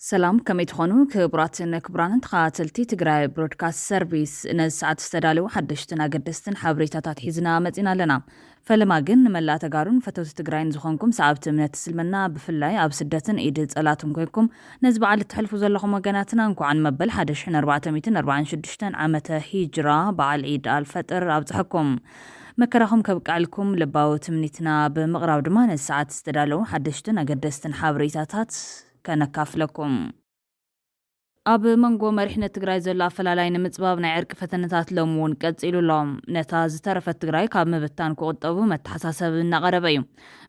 ሰላም ከመይ ትኾኑ ክቡራትን ክቡራንን ተኸታተልቲ ትግራይ ብሮድካስት ሰርቪስ ነዚ ሰዓት ዝተዳለዉ ሓደሽትን ኣገደስትን ሓበሬታታት ሒዝና መፂና ኣለና። ፈለማ ግን ንመላእ ተጋሩን ፈተውቲ ትግራይን ዝኾንኩም ሰዓብቲ እምነት እስልምና ብፍላይ ኣብ ስደትን ኢድ ጸላትን ኮይንኩም ነዚ በዓል እትሕልፉ ዘለኹም ወገናትና እንኳዓን መበል 1446 ዓመተ ሂጅራ በዓል ዒድ አልፈጥር ኣብፅሐኩም። መከራኹም ከብቃልኩም ልባዊ ትምኒትና ብምቕራብ ድማ ነዚ ሰዓት ዝተዳለዉ ሓደሽትን ኣገደስትን ሓበሬታታት ከነካፍለኩም። ኣብ መንጎ መሪሕነት ትግራይ ዘሎ ኣፈላላይ ንምጽባብ ናይ ዕርቂ ፈተነታት ሎም እውን ቀፂሉሎም ነታ ዝተረፈት ትግራይ ካብ ምብታን ክቁጠቡ መተሓሳሰብ እናቐረበ እዩ።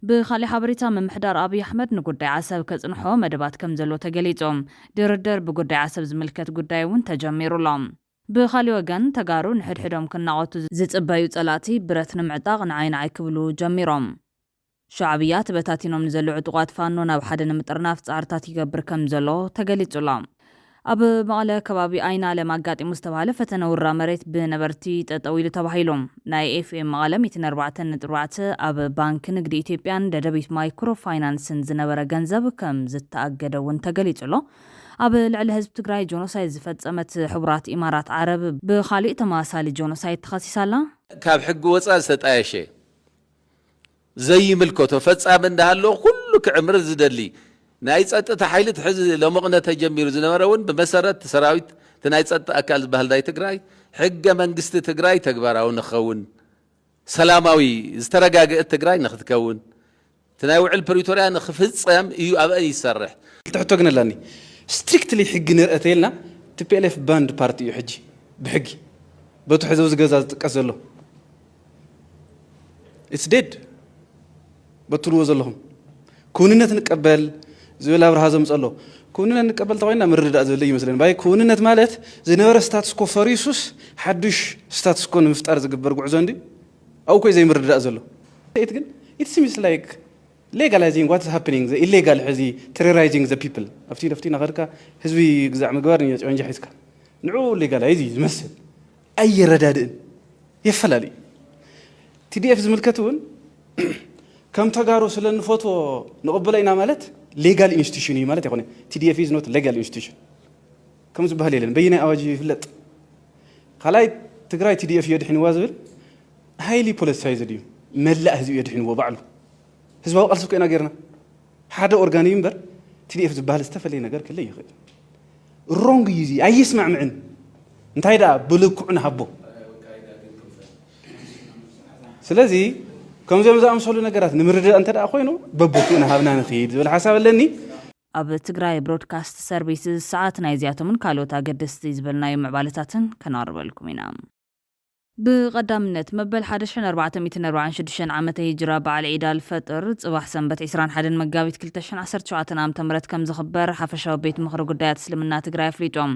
ብኻሊእ ሓበሬታ ምምሕዳር ኣብይ ኣሕመድ ንጉዳይ ዓሰብ ከጽንሖ መደባት ከም ዘሎ ተገሊጾም ድርድር ብጉዳይ ዓሰብ ዝምልከት ጉዳይ እውን ተጀሚሩሎም። ብኻሊእ ወገን ተጋሩ ንሕድሕዶም ክናቆቱ ዝጽበዩ ጸላእቲ ብረት ንምዕጣቕ ንዓይንዓይ ክብሉ ጀሚሮም። ሻዕብያ ተበታቲኖም ንዘለዉ ዕጡቋት ፋኖ ናብ ሓደ ንምጥርናፍ ጻዕርታት ይገብር ከም ዘሎ ተገሊጹሎም። ኣብ መቐለ ከባቢ ኣይና ለም ኣጋጢሙ ዝተባሃለ ፈተነ ውራ መሬት ብነበርቲ ጠጠው ኢሉ ተባሂሎም ናይ ኤፍኤም መቐለ 104.4 ኣብ ባንኪ ንግዲ ኢትዮጵያን ደደቢት ማይክሮ ፋይናንስን ዝነበረ ገንዘብ ከም ዝተኣገደ እውን ተገሊጹሎ። ኣብ ልዕሊ ህዝቢ ትግራይ ጆኖሳይድ ዝፈጸመት ሕቡራት ኢማራት ዓረብ ብኻሊእ ተመሳሳሊ ጆኖሳይድ ተኸሲሳላ። ካብ ሕጊ ወፃእ ዝተጣየሸ ዘይምልከቶ ፈጻሚ እንዳሃለዎ ኩሉ ክዕምር ዝደሊ ናይ ጸጥታ ሓይሊ ትሕዚ ለመቕነ ተጀሚሩ ዝነበረ እውን ብመሰረት ሰራዊት ናይ ጸጥታ ኣካል ዝበሃል ናይ ትግራይ ሕገ መንግስቲ ትግራይ ተግባራዊ ንኽኸውን ሰላማዊ ዝተረጋግአት ትግራይ ንኽትከውን ናይ ውዕል ፕሪቶሪያ ንኽፍጸም እዩ ኣብአን ይሰርሕ ትሕቶ ግን ኣለኒ ስትሪክትሊ ሕጊ ንርአት የልና ቲፒኤልኤፍ ባንድ ፓርቲ እዩ ሕጂ ብሕጊ በቱ ሕዘብ ዝገዛ ዝጥቀስ ዘሎ ኢትስ ዴድ በትልዎ ዘለኹም ኩንነት ንቀበል ዝብል ኣብርሃ ዘምፀሎ ኩንነት ንቀበል ተኮይና ምርዳእ ዝብል ይመስለኒ ባይ ኩንነት ማለት ዝነበረ ስታትስ ኮ ፈሪሱስ ሓዱሽ ስታትስ ኮ ንምፍጣር ዝግበር ጉዕዞ እንዲ ኣው ኮይ ዘይምርዳእ ዘሎ it ግን it seems like legalizing what is happening the illegal ሕዚ terrorizing the people afቲ ናኸድካ ህዝቢ ግዛዕ ምግባር ጨንጃ ሒዝካ ንዑ ሌጋላይዝ ዝመስል ኣይረዳድእን የፈላልዩ TDF ዝምልከት እውን ከም ተጋሩ ስለንፎቶ ንቕበለይና ማለት ሌጋል ኢንስቲትዩሽን እዩ ማለት ይኾነ TDF is not legal institution ከም ዝበሃል የለን በይናይ ኣዋጅ ይፍለጥ ካልኣይ ትግራይ TDF የድሕንዋ ዝብል ሃይሊ ፖለቲሳይዝድ እዩ መላእ ህዝቢ የድሕንዎ ባዕሉ ህዝባዊ ቃልሲ ኮይና ጌርና ሓደ ኦርጋን እዩ እምበር TDF ዝበሃል ዝተፈለየ ነገር ክለ ይኽእል ሮንግ እዩ እዚ ኣይስማዕምዕን እንታይ ደኣ ብልኩዕ ንሃቦ ስለዚ ከም ዘምዛምሰሉ ነገራት ንምርዳእ እንተ ደኣ ኮይኑ በቦቱ ንሃብና ንኸይድ ዝብል ሓሳብ ኣለኒ። ኣብ ትግራይ ብሮድካስት ሰርቪስ ሰዓት ናይ ዚኣቶምን ካልኦት ኣገደስቲ ዝበልናዮ ምዕባለታትን ከናርበልኩም ኢና። ብቐዳምነት መበል 1446 ዓመተ ሂጅራ በዓል ዒድ አልፈጥር ጽባሕ ሰንበት 21 መጋቢት 2017 ዓ.ም ከም ዝኽበር ሓፈሻዊ ቤት ምኽሪ ጉዳያት እስልምና ትግራይ ኣፍሊጦም።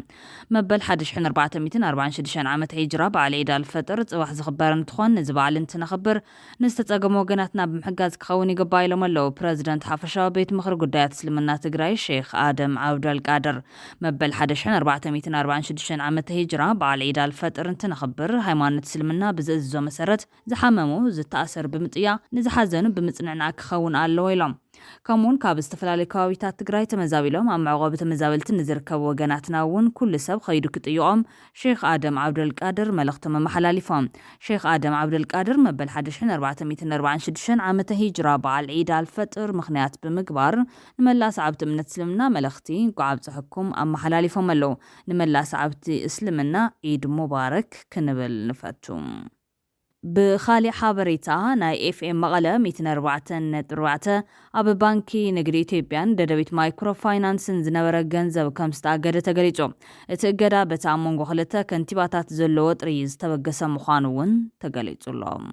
መበል 1446 ዓመተ ሂጅራ በዓል ዒድ አልፈጥር ጽባሕ ዝኽበር እንትኾን እዚ በዓል እንትነኽብር ንዝተጸገሙ ወገናትና ብምሕጋዝ ክኸውን ይግባእ ኢሎም ኣለዉ ፕረዚደንት ሓፈሻዊ ቤት ምኽሪ ጉዳያት እስልምና ትግራይ ሼክ ኣደም ዓብደልቃድር። መበል 1446 ዓመተ ሂጅራ በዓል ዒድ አልፈጥር እንትነኽብር ሃይማኖት እስልምና ብዝእዝዞ መሰረት ዝሓመሙ ዝተኣሰር ብምጥያ ንዝሓዘኑ ብምጽንዕና ክኸውን ኣለዎ ኢሎም ከምኡውን ካብ ዝተፈላለዩ ከባቢታት ትግራይ ተመዛቢሎም ኣብ መዕቆቢ ተመዛበልቲ ንዝርከቡ ወገናትና እውን ኩሉ ሰብ ከይዱ ክጥይቖም ሼክ ኣደም ዓብደልቃድር መልእኽቶም ኣመሓላሊፎም። ሼክ ኣደም ዓብደልቃድር መበል 1446 ዓመተ ሂጅራ በዓል ዒድ አልፈጥር ምኽንያት ብምግባር ንመላእ ሰዓብቲ እምነት እስልምና መልእኽቲ ጓዓብፅሕኩም ኣመሓላሊፎም ኣለዉ። ንመላእ ሰዓብቲ እስልምና ዒድ ሙባረክ ክንብል ንፈቱ። ብኻሊእ ሓበሬታ ናይ ኤፍኤም መቐለ 104.4 ኣብ ባንኪ ንግዲ ኢትዮጵያን ደደቢት ማይክሮ ፋይናንስን ዝነበረ ገንዘብ ከም ዝተኣገደ ተገሊጹ። እቲ እገዳ በቲ ኣብ መንጎ ክልተ ከንቲባታት ዘለዎ ወጥሪ ዝተበገሰ ምዃኑ እውን ተገሊጹሎም።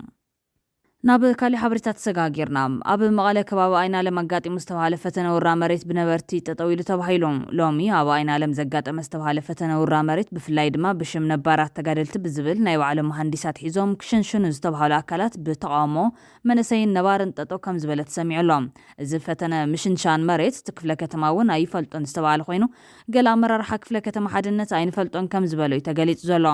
ናብ ካሊእ ሓበሬታት ተሰጋጊርና ኣብ መቐለ ከባቢ ኣይና ለም ኣጋጢሙ ዝተባሃለ ፈተነ ውራ መሬት ብነበርቲ ጠጠው ኢሉ ተባሂሎም ሎሚ ኣብ ኣይና ለም ዘጋጠመ ዝተባሃለ ፈተነ ውራ መሬት ብፍላይ ድማ ብሽም ነባራት ተጋደልቲ ብዝብል ናይ ባዕሎም መሃንዲሳት ሒዞም ክሽንሽኑ ዝተባሃሉ ኣካላት ብተቃውሞ መነሰይን ነባርን ጠጠው ከም ዝበለ ተሰሚዑሎም። እዚ ፈተነ ምሽንሻን መሬት እቲ ክፍለ ከተማ እውን ኣይፈልጦን ዝተባሃለ ኮይኑ ገለ ኣመራርሓ ክፍለ ከተማ ሓድነት ኣይንፈልጦን ከም ዝበሉ እዩ ተገሊጹ ዘሎ።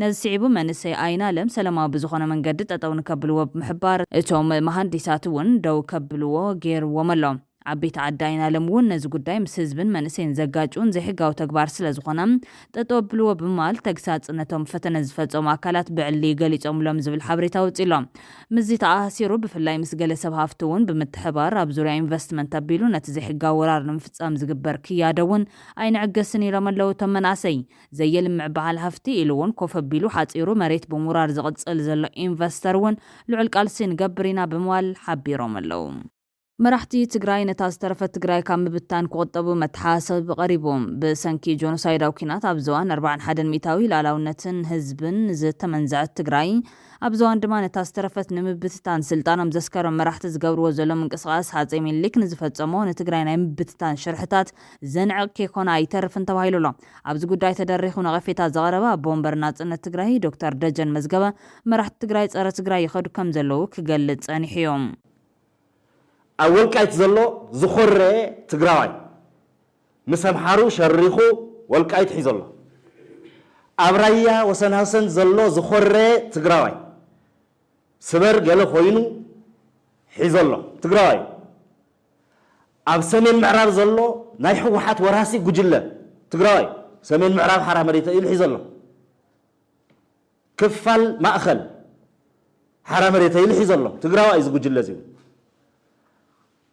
ነዚ ስዒቡ መንሰይ ኣይና ለም ሰላማዊ ብዝኾነ መንገዲ ጠጠው ንከብልዎ ብምሕባር እቶም መሃንዲሳት እውን ደው ከብልዎ ገይርዎም ኣሎ። ዓበይቲ ዓዳይና ለምውን ነዚ ጉዳይ ምስ ህዝብን መንእሰይን ዘጋጩን ዘይሕጋዊ ተግባር ስለ ዝኾነ ጠጠው ብልዎ ብምባል ተግሳጽነቶም ፈተነ ዝፈጸሙ ኣካላት ብዕሊ ገሊጾምሎም ዝብል ሓበሬታ ወፂሎም ምዚ ተኣሲሩ ብፍላይ ምስ ገለ ሰብ ሃፍቲ እውን ብምትሕባር ኣብ ዙርያ ኢንቨስትመንት ኣቢሉ ነቲ ዘይሕጋዊ ወራር ንምፍጻም ዝግበር ክያዶ እውን ኣይንዕገስን ኢሎም ኣለዉ እቶም መናእሰይ ዘየልምዕ በዓል ሃፍቲ ኢሉ እውን ኮፍ ኣቢሉ ሓፂሩ መሬት ብምውራር ዝቕጽል ዘሎ ኢንቨስተር እውን ልዑል ቃልሲ ንገብር ኢና ብምባል ሓቢሮም ኣለዉ መራሕቲ ትግራይ ነታ ዝተረፈት ትግራይ ካብ ምብታን ክቁጠቡ መተሓሳሰብ ቀሪቦም ብሰንኪ ጆኖሳይዳዊ ኩናት ኣብ ዝዋን 41 ሚታዊ ላዕላውነትን ህዝብን ዝተመንዘዐት ትግራይ ኣብ ዝዋን ድማ ነታ ዝተረፈት ንምብትታን ስልጣኖም ዘስከሮም መራሕቲ ዝገብርዎ ዘሎ ምንቅስቃስ ሃፀይ ሚኒሊክ ንዝፈጸሞ ንትግራይ ናይ ምብትታን ሽርሕታት ዘንዕቕ ከይኮነ ኣይተርፍን ተባሂሉ ኣሎ ኣብዚ ጉዳይ ተደሪኹ ነቐፌታ ዘቐረበ ኣቦ ወንበር ናጽነት ትግራይ ዶክተር ደጀን መዝገበ መራሕቲ ትግራይ ጸረ ትግራይ ይኸዱ ከም ዘለዉ ክገልጽ ጸኒሑ እዮም أول كايت زلو زخور تجراوي مسامحارو شريخو والكايت حيزلو أبرايا وسنهسن زلو زخور تجراوي سبر جلو خوينو حيزلو تجراوي أب سمين معراب زلو نايحو واحد وراسي جوجلة تجراوي سمين معراب حرام ريتا إل حيزلو كفل ما أخل حرام ريتا إل حيزلو تجراوي إز جوجلة زين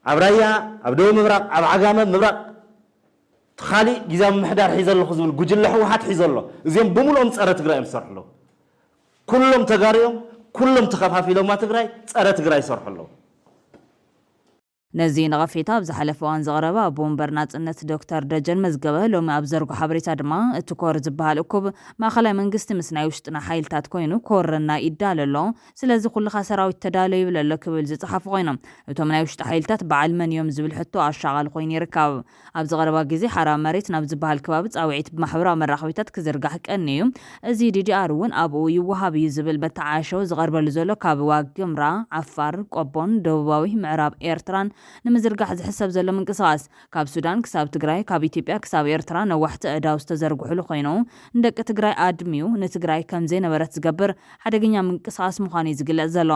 أبرايا أبدو مبرق أب عجامة مبرق تخالي جزام محدار حيزر له خزول جوجل له واحد حيزر له زين بمولهم تسأرة تقرأ يمسرح له كلهم تجاريهم كلهم تخافها في لو ما تقرأ تسأرة تقرأ يسرح له ነዚ ነቐፌታ ኣብ ዝሓለፈ እዋን ዘቕረበ ኣቦ ወንበር ናጽነት ዶክተር ደጀን መዝገበ ሎሚ ኣብ ዘርጉ ሓበሬታ ድማ እቲ ኮር ዝበሃል እኩብ ማእኸላይ መንግስቲ ምስ ናይ ውሽጥና ሓይልታት ኮይኑ ኮርና ይዳለ ኣሎ ስለዚ ኩልኻ ሰራዊት ተዳለዩ ይብል ኣሎ ክብል ዝፀሓፉ ኮይኖም እቶም ናይ ውሽጢ ሓይልታት በዓል መን እዮም ዝብል ሕቶ ኣሻቓል ኮይኑ ይርከብ ኣብ ዝቐረባ ግዜ ሓራም መሬት ናብ ዝበሃል ከባቢ ፃውዒት ብማሕበራዊ መራኸቢታት ክዝርጋሕ ቀኒ እዩ እዚ ዲዲኣር እውን ኣብኡ ይወሃብ እዩ ዝብል በተዓሾ ዝቐርበሉ ዘሎ ካብ ዋግምራ ዓፋር ቆቦን ደቡባዊ ምዕራብ ኤርትራን ንምዝርጋሕ ዝሕሰብ ዘሎ ምንቅስቓስ ካብ ሱዳን ክሳብ ትግራይ ካብ ኢትዮጵያ ክሳብ ኤርትራ ነዋሕቲ ኣእዳው ዝተዘርግሑሉ ኮይኑ ንደቂ ትግራይ ኣድሚዩ ንትግራይ ከም ዘይነበረት ዝገብር ሓደገኛ ምንቅስቓስ ምዃኑ ዝግለጽ ዘሎ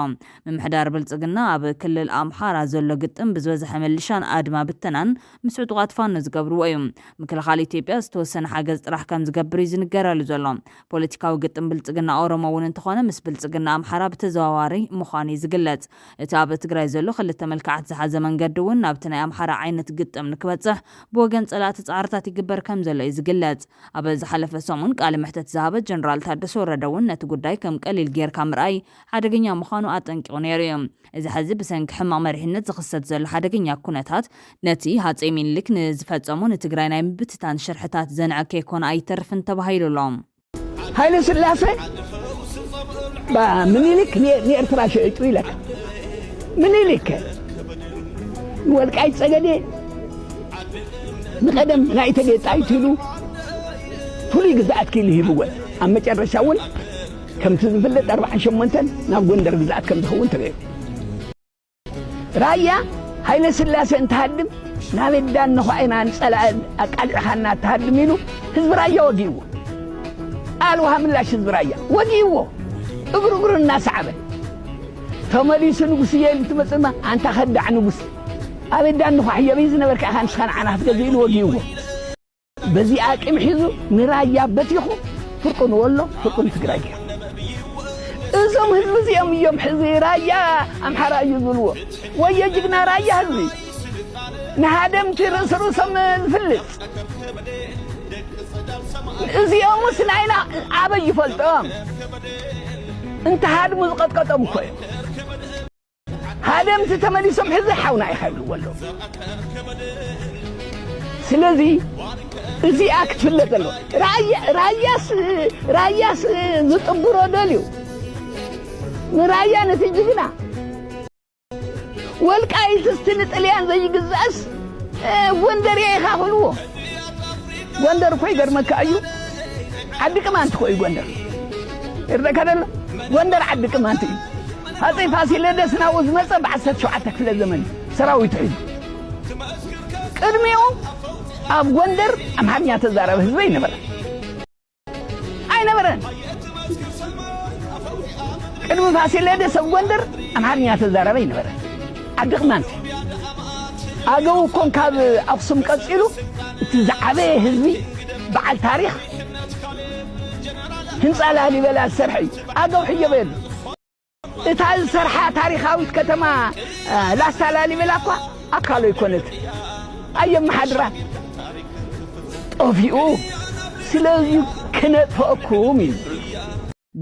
ምምሕዳር ብልጽግና ኣብ ክልል ኣምሓራ ዘሎ ግጥም ብዝበዝሐ ምልሻን ኣድማ ብተናን ምስ ዕጡቓት ፋኖ ዝገብርዎ እዩ ምክልኻል ኢትዮጵያ ዝተወሰነ ሓገዝ ጥራሕ ከም ዝገብር እዩ ዝንገረሉ ዘሎ ፖለቲካዊ ግጥም ብልጽግና ኦሮሞ እውን እንተኾነ ምስ ብልጽግና ኣምሓራ ብተዘዋዋሪ ምዃኑ ዝግለጽ እቲ ኣብ ትግራይ ዘሎ ክልተ መልክዓት ዝሓዘ መንገዲ እውን ናብቲ ናይ ኣምሓራ ዓይነት ግጥም ንክበጽሕ ብወገን ጸላእቲ ጻዕርታት ይግበር ከም ዘሎ እዩ ዝግለጽ ኣብ ዝሓለፈ ሰሙን ቃል ምሕተት ዝሃበ ጀነራል ታደሰ ወረደ እውን ነቲ ጉዳይ ከም ቀሊል ጌርካ ምርኣይ ሓደገኛ ምዃኑ ኣጠንቂቑ ነይሩ እዩ እዚ ሕዚ ብሰንኪ ሕማቕ መሪሕነት ዝኽሰት ዘሎ ሓደገኛ ኩነታት ነቲ ሃፀይ ሚኒሊክ ንዝፈጸሙ ንትግራይ ናይ ምብትታን ሽርሕታት ዘንዕቕ ከይኮነ ኣይተርፍን ተባሂሉሎም ሃይለ ስላሴ ምኒሊክ ንኤርትራ ሸይጡ ኢለካ ምኒሊክ والقايت صقدي نقدم نايته جيتايتلو فلي غزات كيل هيبوغ اما مጨረሻውን ከም ትዝፍለጥ 48 ናብ ጎንደር ግዛት ከም ተኸውን ተገይ ራያ ሃይለ ስላሴ እንተሃድም ናበዳን ነው አይናን ጸላል አቃልኻና ተሃድም ይሉ ህዝብ ራያ ወጊው አልዋ ምላሽ ህዝብ ራያ ወጊው እግሩግሩና ሰዓበ ተመሊስ ንጉስ የልትመጽማ አንተ خدع ንጉስ أبدان نخاحية بيزنا بركة خان شخان عنها تجزين وجيوه بزي أكيم حزو نرايا بتيخو فرقون والله فرقون تقراجع إزم هزو زيام يوم حزي رايا أم حرا يزولوه ويجينا رايا هزي نهادم ترس رسم الفلس زيام وسنعينا عبي فلتام انت هادم وزقط قطم خوي هذا متتملي سمح الزحونا يخلو والله سلذي زي أكت في اللي قالوا راياس زطبرو داليو رايا نتيجنا والكايت استنت اليان زي قزاس وندر يخافلوه وندر خوي قر مكايو عد كمان تخوي وندر إردك هذا وندر عد كمان تي هذا فاسيلدس ناوز مصب عسد شعتك في الزمن سراويت عيد قدميو اب غندر امحنيا تزارب حزبي نبر اي نبرن قدم فاسيلدس اب غندر امحنيا تزارب نبر عدق مانت أجوكم كاب أقسم قصيلو تزعبه هزبي بعد تاريخ هنسأل أهلي بلا السرحي أجو حجبين إتعال سرحة تاريخاوي كتما لا سالالي بلا قوة أكالو يكونت أيام محضرة طوفيقو سلازيو كنت فأكومي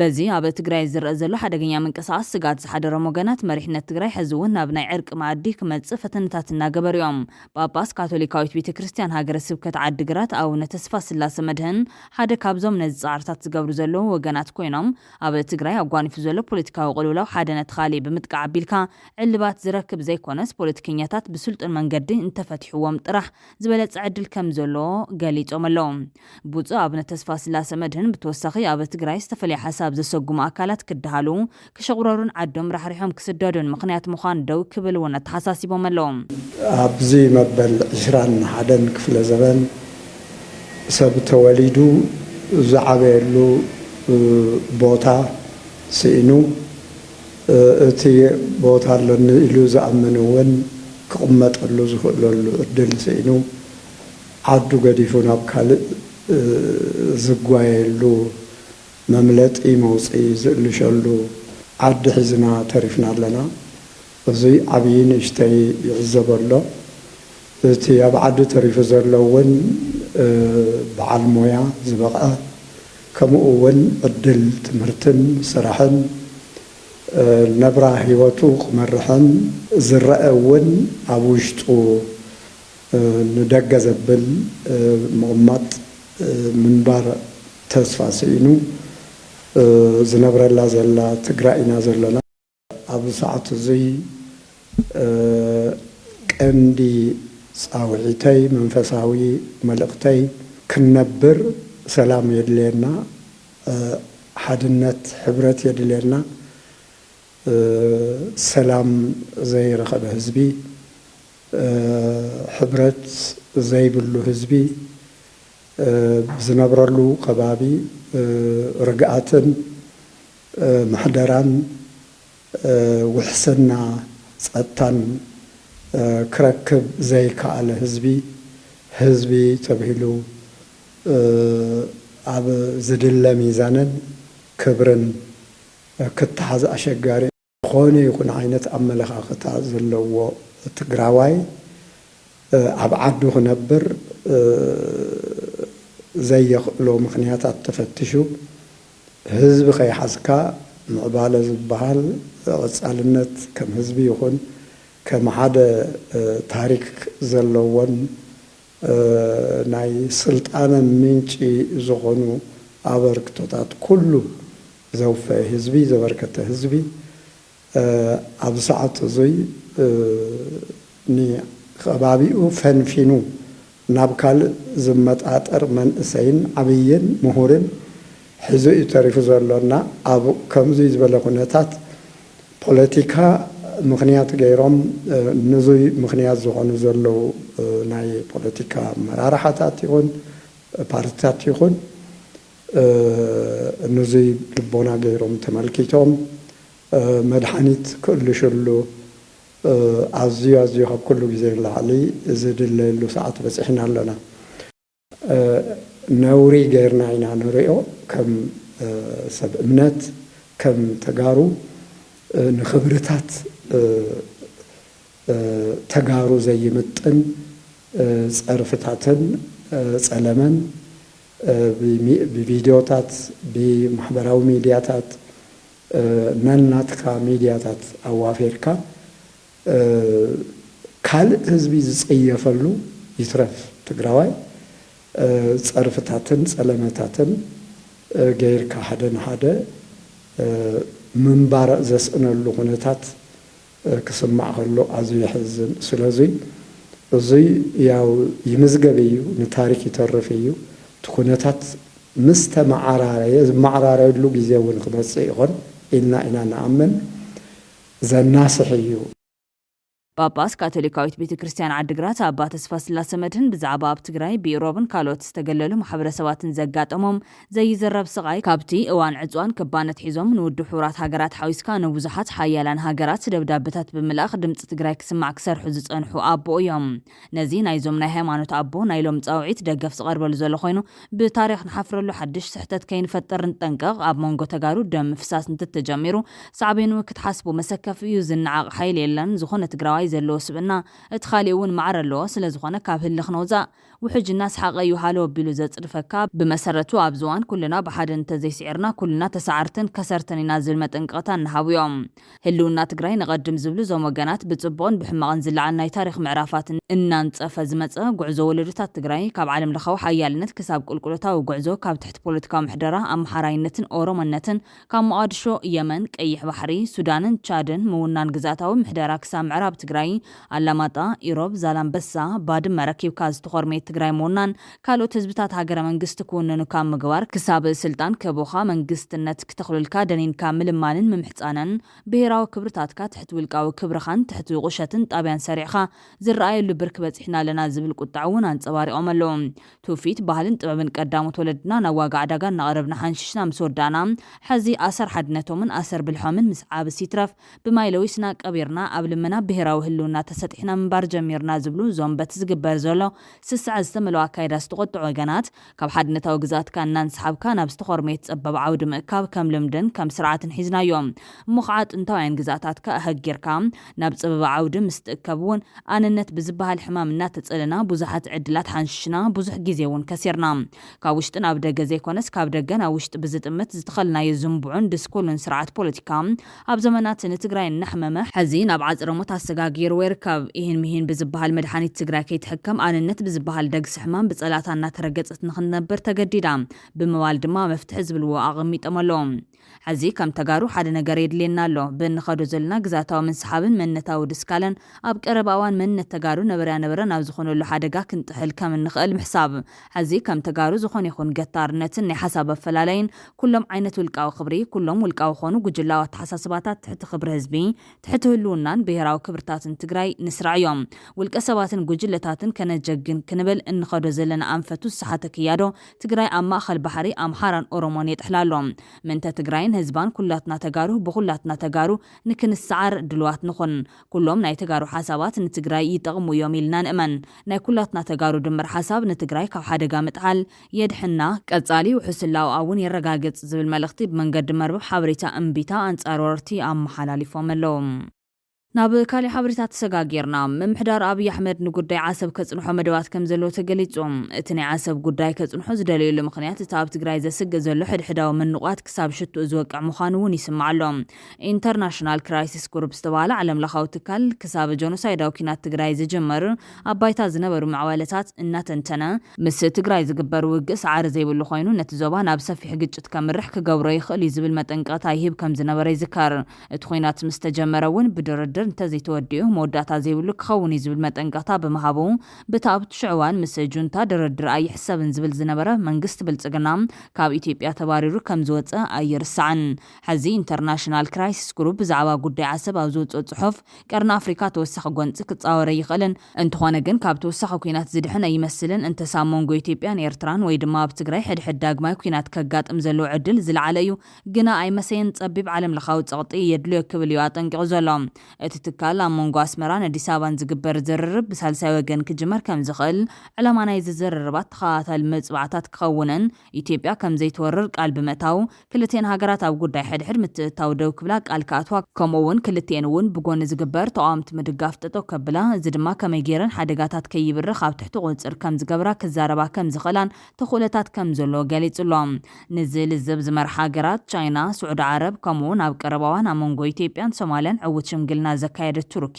በዚ ኣብ ትግራይ ዝረአ ዘሎ ሓደገኛ መንቀሳቐስ ስጋት ዝሓደሮም ወገናት መሪሕነት ትግራይ ሕዚ እውን ናብ ናይ ዕርቂ ማዕዲ ክመጽእ ፈተነታት እናገበርዮም ጳጳስ ካቶሊካዊት ቤተክርስትያን ሃገረ ስብከት ዓዲግራት ኣቡነ ተስፋ ስላሴ መድህን ሓደ ካብዞም ነዚ ጻዕርታት ዝገብሩ ዘለዉ ወገናት ኮይኖም ኣብ ትግራይ ኣጓኒፉ ዘሎ ፖለቲካዊ ቅልውላው ሓደ ነቲ ካሊእ ብምጥቃዕ ኣቢልካ ዕልባት ዝረክብ ዘይኮነስ ፖለቲከኛታት ብስልጡን መንገዲ እንተፈትሕዎም ጥራሕ ዝበለጸ ዕድል ከም ዘሎ ገሊጾም ኣለዉ ብፁዕ ኣቡነ ተስፋ ስላሴ መድህን ብተወሳኺ ኣብ ትግራይ ዝተፈለየ ሓሳብ ዘሰጉሙ ኣካላት ክድሃሉ ክሸቕረሩን ዓዶም ራሕሪሖም ክስደዱን ምኽንያት ምዃን ደው ክብል እውን ተሓሳሲቦም ኣለዎም ኣብዚ መበል 21 ክፍለ ዘበን ሰብ ተወሊዱ ዝዓበየሉ ቦታ ስኢኑ እቲ ቦታ ኣለኒ ኢሉ ዝኣምን እውን ክቕመጠሉ ዝኽእለሉ ዕድል ስኢኑ ዓዱ ገዲፉ ናብ ካልእ ዝጓየሉ መምለጢ መውፅኢ ዝእልሸሉ ዓዲ ሒዝና ተሪፍና ኣለና እዚ ዓብዪ ንእሽተይ ይዕዘበሎ እቲ ኣብ ዓዲ ተሪፉ ዘሎ እውን በዓል ሞያ ዝበቕዐ ከምኡ እውን ዕድል ትምህርትን ስራሕን ነብራ ሂወቱ ክመርሕን ዝረአ እውን ኣብ ውሽጡ ንደገ ዘብል ምቕማጥ ምንባር ተስፋ ስኢኑ ዝነብረላ ዘላ ትግራይ ኢና ዘለና ኣብ ሰዓት እዚ ቀንዲ ፃውዒተይ መንፈሳዊ መልእኽተይ ክንነብር ሰላም የድልየና ሓድነት ሕብረት የድልየና ሰላም ዘይረኸበ ህዝቢ ሕብረት ዘይብሉ ህዝቢ ዝነብረሉ ከባቢ ርግኣትን ማሕደራን ውሕስና ጸጥታን ክረክብ ዘይከኣለ ህዝቢ ተባሂሉ ኣብ ዝድለ ሚዛንን ክብርን ክትሓዝ ኣሸጋሪ ዝኾነ ይኹን ዓይነት ኣመለኻኽታ ዘለዎ ትግራዋይ ኣብ ዓዱ ክነብር ዘየኽእሎ ምኽንያታት ተፈትሹ ህዝቢ ከይሓዝካ ምዕባለ ዝበሃል ቀጻልነት ከም ህዝቢ ይኹን ከም ሓደ ታሪክ ዘለዎን ናይ ስልጣነ ምንጪ ዝኾኑ ኣበርክቶታት ኩሉ ዘውፈየ ህዝቢ ዘበርከተ ህዝቢ ኣብ ሰዓት እዙይ ንከባቢኡ ፈንፊኑ ናብ ካልእ ዝመጣጠር መንእሰይን ዓብይን ምሁርን ሒዙ እዩ ተሪፉ ዘሎና ኣብ ከምዚ ዝበለ ኩነታት ፖለቲካ ምክንያት ገይሮም ንዙይ ምክንያት ዝኾኑ ዘለው ናይ ፖለቲካ መራርሓታት ይኹን ፓርቲታት ይኹን ንዙይ ልቦና ገይሮም ተመልኪቶም መድሓኒት ክእልሽሉ ኣዝዩ ካብ ኩሉ ግዜ ላዕሊ ዝድለየሉ ሰዓት በፂሕና ኣለና ነውሪ ገይርና ኢና ንሪኦ ከም ሰብ እምነት ከም ተጋሩ ንኽብርታት ተጋሩ ዘይምጥን ፀርፍታትን ፀለመን ብቪድዮታት ብማሕበራዊ ሚድያታት ነናትካ ሚድያታት ኣዋፊርካ ካልእ ህዝቢ ዝፀየፈሉ ይትረፍ ትግራዋይ ፀርፍታትን ፀለመታትን ገይርካ ሓደ ንሓደ ምንባር ዘስእነሉ ኩነታት ክስማዕ ከሎ ኣዝዩ ይሕዝን ስለዚ እዙይ ያው ይምዝገብ እዩ ንታሪክ ይተርፍ እዩ እቲ ኩነታት ምስ ተመዓራረየ ዝመዓራረየሉ ግዜ እውን ክመፅእ ይኾን ኢልና ኢና ንኣምን ዘናስሕ እዩ ጳጳስ ካቶሊካዊት ቤተ ክርስቲያን ዓዲግራት አባ ተስፋ ስላሴ መድህን ብዛዕባ ኣብ ትግራይ ብኢሮብን ካልኦት ዝተገለሉ ማሕበረሰባትን ዘጋጠሞም ዘይዘረብ ስቃይ ካብቲ እዋን ዕፅዋን ክባነት ሒዞም ንውድብ ሕቡራት ሃገራት ሓዊስካ ንብዙሓት ሓያላን ሃገራት ደብዳቤታት ብምልኣኽ ድምፂ ትግራይ ክስማዕ ክሰርሑ ዝፀንሑ ኣቦ እዮም። ነዚ ናይዞም ናይ ሃይማኖት ኣቦ ናይ ሎም ፃውዒት ደገፍ ዝቐርበሉ ዘሎ ኮይኑ ብታሪክ ንሓፍረሉ ሓድሽ ስሕተት ከይንፈጠር ንጠንቀቕ ኣብ መንጎ ተጋሩ ደም ምፍሳስ እንትተጀሚሩ ሳዕቤኑ ክትሓስቡ መሰከፍ እዩ ዝነዓቕ ሓይል የለን ዝኾነ ትግራዋይ ዘለዎ ስብና እቲ ካሊእ እውን ማዕረ ኣለዎ ስለ ዝኾነ ካብ ህልኽ ነውፃእ ውሕጅና ስሓቀ እዩ ሃሎ ኣቢሉ ዘፅድፈካ ብመሰረቱ ኣብ ዝዋን ኩልና ብሓደ እንተዘይስዒርና ኩልና ተሰዓርትን ከሰርተን ኢና ዝብል መጠንቀቕታ ንሃቡ እዮም። ህልውና ትግራይ ንቐድም ዝብሉ ዞም ወገናት ብፅቡቕን ብሕማቕን ዝለዓል ናይ ታሪክ ምዕራፋትን እናንፀፈ ዝመፀ ጉዕዞ ወለዶታት ትግራይ ካብ ዓለም ለኻዊ ሓያልነት ክሳብ ቁልቁለታዊ ጉዕዞ ካብ ትሕቲ ፖለቲካዊ ምሕደራ ኣመሓራይነትን ኦሮሞነትን ካብ መቃድሾ የመን ቀይሕ ባሕሪ ሱዳንን ቻድን ምውናን ግዛታዊ ምሕደራ ክሳብ ምዕራብ ትግራይ ኣላማጣ ኢሮብ ዛላምበሳ ባድመ ረኪብካ ዝተኾርሜት ትግራይ ምውናን ካልኦት ህዝብታት ሃገረ መንግስቲ ክውንኑ ካብ ምግባር ክሳብ ስልጣን ከቦኻ መንግስትነት ክተኽልልካ ደኒንካ ምልማንን ምምሕፃንን ብሄራዊ ክብርታትካ ትሕቲ ውልቃዊ ክብርኻን ትሕቲ ቁሸትን ጣብያን ሰሪዕኻ ዝረኣየሉ ብርክ በፂሕና ኣለና ዝብል ቁጣዕ እውን ኣንፀባሪቖም ኣለዉ። ትውፊት ባህልን ጥበብን ቀዳሞት ወለድና ናብ ዋጋ ዕዳጋ እናቐረብና ሓንሽሽና ምስ ወዳእና ሕዚ ኣሰር ሓድነቶምን ኣሰር ብልሖምን ምስ ዓብስ ይትረፍ ብማይ ለዊስና ቀቢርና ኣብ ልመና ብሄራዊ ህልውና ተሰጢሕና ምንባር ጀሚርና ዝብሉ ዞም በቲ ዝግበር ዘሎ ስስዓ ዝተመለዋ ኣካይዳ ዝተቆጥዑ ወገናት ካብ ሓድነታዊ ግዛትካ እናንሰሓብካ ናብ ዝተኾርሜት ፀበብ ዓውዲ ምእካብ ከም ልምድን ከም ስርዓትን ሒዝናዮም እሞ ከዓ ጥንታውያን ግዛታትካ ኣህጊርካ ናብ ፀበብ ዓውዲ ምስ ትእከብ እውን ኣንነት ብዝበሃል ሕማም እናተፀለና ብዙሓት ዕድላት ሓንሽሽና ብዙሕ ግዜ እውን ከሲርና ካብ ውሽጢ ናብ ደገ ዘይኮነስ ካብ ደገ ናብ ውሽጢ ብዝጥምት ዝተኸልናዮ ዝንቡዑን ድስኩልን ስርዓት ፖለቲካ ኣብ ዘመናት ንትግራይ እናሕመመ ሕዚ ናብ ዓፅረሞት ኣሰጋጊር ወይርከብ ይህን ምሂን ብዝበሃል መድሓኒት ትግራይ ከይትሕከም ኣንነት ብዝበሃል ደግሲ ሕማም ብፀላታ እናተረገፀት ንኽንነብር ተገዲዳ ብምባል ድማ መፍትሒ ዝብልዎ ኣቐሚጦም ኣለዎም። ሕዚ ከም ተጋሩ ሓደ ነገር የድልየና ኣሎ ብንኸዶ ዘለና ግዛታዊ ምንስሓብን መንነታዊ ድስካለን ኣብ ቀረባ እዋን መንነት ተጋሩ ነበርያ ነበረ ናብ ዝኾነሉ ሓደጋ ክንጥሕል ከም እንኽእል ምሕሳብ ሕዚ ከም ተጋሩ ዝኾነ ይኹን ገታርነትን ናይ ሓሳብ ኣፈላለይን ኩሎም ዓይነት ውልቃዊ ክብሪ ኩሎም ውልቃዊ ኾኑ ጉጅላዊ ኣተሓሳስባታት ትሕቲ ክብሪ ህዝቢ ትሕቲ ህልውናን ብሄራዊ ክብርታትን ትግራይ ንስራዕ እዮም። ውልቀ ሰባትን ጉጅለታትን ከነጀግን ክንብል እንኸዶ ዘለና ኣንፈቱ ሰሓተ ክያዶ ትግራይ ኣብ ማእኸል ባሕሪ ኣምሓራን ኦሮሞን የጥሕላሎ ምንተ ትግራይን ህዝባን ኩላትና ተጋሩ ብኩላትና ተጋሩ ንክንሰዓር ድልዋት ንኹን ኩሎም ናይ ተጋሩ ሓሳባት ንትግራይ ይጠቕሙ እዮም ኢልና ንእመን ናይ ኩላትና ተጋሩ ድምር ሓሳብ ንትግራይ ካብ ሓደጋ ምጥሓል የድሕና ቀጻሊ ውሕስላው እውን የረጋግጽ ዝብል መልእኽቲ ብመንገዲ መርበብ ሓበሬታ እምቢታ ኣንጻር ወረርቲ ኣመሓላሊፎም ኣለዉ። ናብ ካሊእ ሓበሬታ ተሰጋጊርና ምምሕዳር ኣብይ ኣሕመድ ንጉዳይ ዓሰብ ከጽንሖ መደባት ከም ዘለዎ ተገሊጹ እቲ ናይ ዓሰብ ጉዳይ ከጽንሖ ዝደለየሉ ምኽንያት እቲ ኣብ ትግራይ ዘስግእ ዘሎ ሕድሕዳዊ ምንቋት ክሳብ ሽቱእ ዝወቅዕ ምዃኑ እውን ይስማዕ ኣሎ። ኢንተርናሽናል ክራይሲስ ግሩፕ ዝተባህለ ዓለም ለኻዊ ትካል ክሳብ ጆኖሳይዳዊ ኩናት ትግራይ ዝጅመር ኣብ ባይታ ዝነበሩ ማዕበለታት እናተንተነ ምስ ትግራይ ዝግበር ውግእ ሰዓሪ ዘይብሉ ኮይኑ ነቲ ዞባ ናብ ሰፊሕ ግጭት ከምርሕ ክገብሮ ይኽእል እዩ ዝብል መጠንቀቕታ ይህብ ከም ዝነበረ ይዝከር። እቲ ኩናት ምስ ተጀመረ እውን ብድርድር እንተዘይተወዲኡ መወዳእታ ዘይብሉ ክኸውን ዝብል መጠንቀቕታ ብምሃቡ በቲ ኣብቲ ሽዕዋን ምስ ጁንታ ድርድር ኣይሕሰብን ዝብል ዝነበረ መንግስቲ ብልጽግና ካብ ኢትዮጵያ ተባሪሩ ከም ዝወፀ ኣይርስዓን። ሕዚ ኢንተርናሽናል ክራይሲስ ግሩፕ ብዛዕባ ጉዳይ ዓሰብ ኣብ ዝወፅኦ ጽሑፍ ቀርኒ ኣፍሪካ ተወሳኺ ጎንፂ ክፃወረ ይኽእልን እንተኾነ ግን ካብ ተወሳኺ ኩናት ዝድሕን ኣይመስልን እንተሳብ መንጎ ኢትዮጵያን ኤርትራን ወይ ድማ ኣብ ትግራይ ሕድሕድ ዳግማይ ኩናት ከጋጥም ዘለዎ ዕድል ዝለዓለ እዩ ግና ኣይመሰየን ፀቢብ ዓለም ለኻዊ ፀቕጢ የድልዮ ክብል እዩ ኣጠንቂቑ ዘሎ። እቲ ትካል ኣብ መንጎ ኣስመራን ኣዲስ ኣበባን ዝግበር ዝርርብ ብሳልሳይ ወገን ክጅመር ከም ዝኽእል ዕላማ ናይ ዝዝርርባት ተኸታታሊ መፅባዕታት ክኸውንን ኢትዮጵያ ከም ዘይትወርር ቃል ብምእታው ክልቴን ሃገራት ኣብ ጉዳይ ሕድሕድ ምትእታው ደው ክብላ ቃል ከኣትዋ ከምኡውን ክልቴን እውን ብጎኒ ዝግበር ተቃዋምቲ ምድጋፍ ጠጠው ከብላ እዚ ድማ ከመይ ገይረን ሓደጋታት ከይብርኽ ኣብ ትሕቲ ቁፅር ከም ዝገብራ ክዛረባ ከም ዝኽእላን ተኽእሎታት ከም ዘለዎ ገሊጹሎም። ንዝልዝብ ዝመርሓ ሃገራት ቻይና፣ ስዑድ ዓረብ ከምኡውን ኣብ ቀረባ እዋን ኣብ መንጎ ኢትዮጵያን ሶማልያን ዕውት ሽምግልና ዘካየደት ቱርኪ